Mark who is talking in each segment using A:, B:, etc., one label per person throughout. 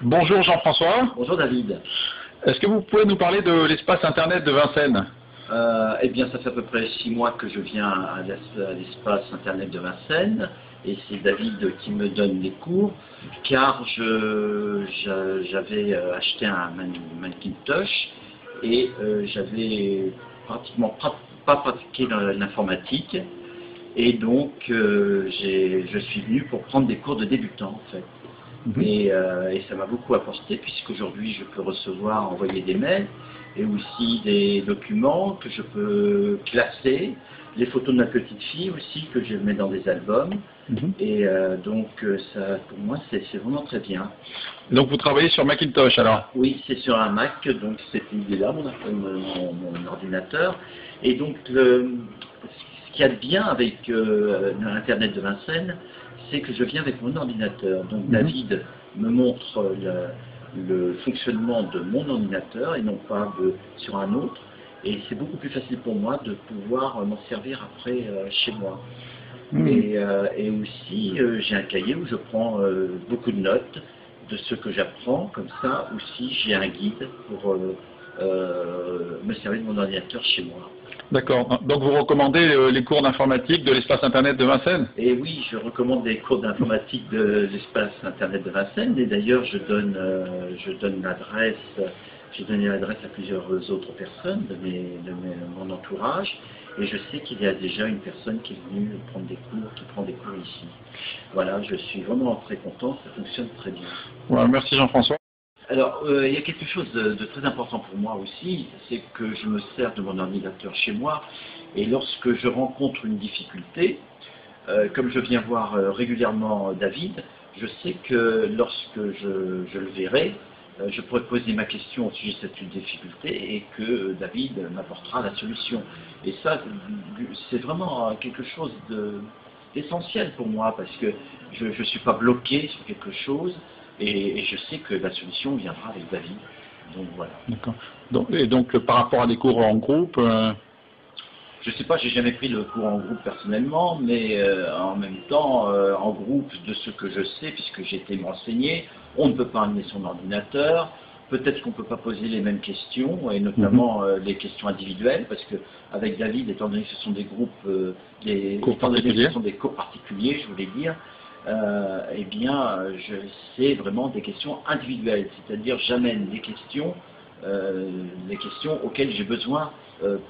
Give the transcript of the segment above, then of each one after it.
A: Bonjour Jean-François.
B: Bonjour David.
A: Est-ce que vous pouvez nous parler de l'espace internet de Vincennes?
B: Eh bien, ça fait à peu près 6 mois que je viens à l'espace internet de Vincennes et c'est David qui me donne les cours car j'avais acheté un Macintosh et j'avais pratiquement pas pratiqué l'informatique et donc je suis venu pour prendre des cours de débutant en fait. Et ça m'a beaucoup apporté puisqu'aujourd'hui je peux recevoir, envoyer des mails et aussi des documents que je peux classer, les photos de ma petite fille aussi que je mets dans des albums. Et donc ça, pour moi c'est vraiment très bien.
A: Donc vous travaillez sur Macintosh alors?
B: Oui, c'est sur un Mac, donc il est là mon ordinateur. Et donc ce qu'il y a de bien avec l'Internet de Vincennes, c'est que je viens avec mon ordinateur. Donc David me montre le fonctionnement de mon ordinateur et non pas sur un autre. Et c'est beaucoup plus facile pour moi de pouvoir m'en servir après chez moi. Et aussi, j'ai un cahier où je prends beaucoup de notes de ce que j'apprends. Comme ça, aussi, j'ai un guide pour me servir de mon ordinateur chez moi.
A: D'accord. Donc vous recommandez les cours d'informatique de l'espace internet de Vincennes?
B: Et oui, je recommande les cours d'informatique de l'espace internet de Vincennes. Et d'ailleurs, je donne l'adresse. J'ai donné l'adresse à plusieurs autres personnes de mon entourage. Et je sais qu'il y a déjà une personne qui est venue prendre des cours, qui prend des cours ici. Voilà, je suis vraiment très content, ça fonctionne très bien.
A: Ouais, merci Jean-François.
B: Alors, il y a quelque chose de très important pour moi aussi, c'est que je me sers de mon ordinateur chez moi, et lorsque je rencontre une difficulté, comme je viens voir régulièrement David, je sais que lorsque je le verrai, je pourrais poser ma question au sujet de cette difficulté et que David m'apportera la solution. Et ça, c'est vraiment quelque chose d'essentiel pour moi, parce que je ne suis pas bloqué sur quelque chose, et je sais que la solution viendra avec David. Donc voilà.
A: D'accord. Donc par rapport à des cours en groupe
B: je ne sais pas, j'ai jamais pris le cours en groupe personnellement, mais en même temps, en groupe, de ce que je sais, puisque j'ai été m'enseigner, on ne peut pas amener son ordinateur, peut-être qu'on ne peut pas poser les mêmes questions, et notamment les questions individuelles, parce qu'avec David, étant donné que ce sont des groupes, ce sont des cours particuliers, je voulais dire, eh bien, c'est vraiment des questions individuelles, c'est-à-dire j'amène des questions auxquelles j'ai besoin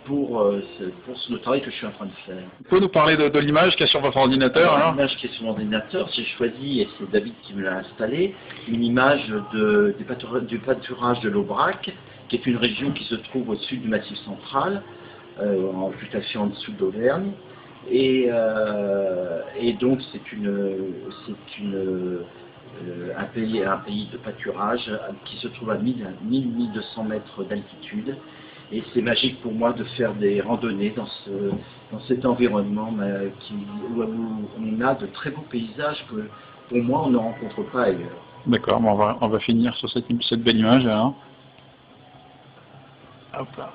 B: pour le travail que je suis en train de faire.
A: Vous pouvez nous parler de l'image qu'il y a sur votre ordinateur?
B: L'image qui est sur l'ordinateur, j'ai choisi, et c'est David qui me l'a installé, une image du pâturage de l'Aubrac, qui est une région qui se trouve au-dessus du Massif central, tout à fait en dessous d'Auvergne. Et donc c'est un pays de pâturage qui se trouve à 1000-1200 mètres d'altitude. Et c'est magique pour moi de faire des randonnées dans cet environnement où on a de très beaux paysages que pour moi on ne rencontre pas ailleurs.
A: D'accord, on va finir sur cette belle image alors. Hop là.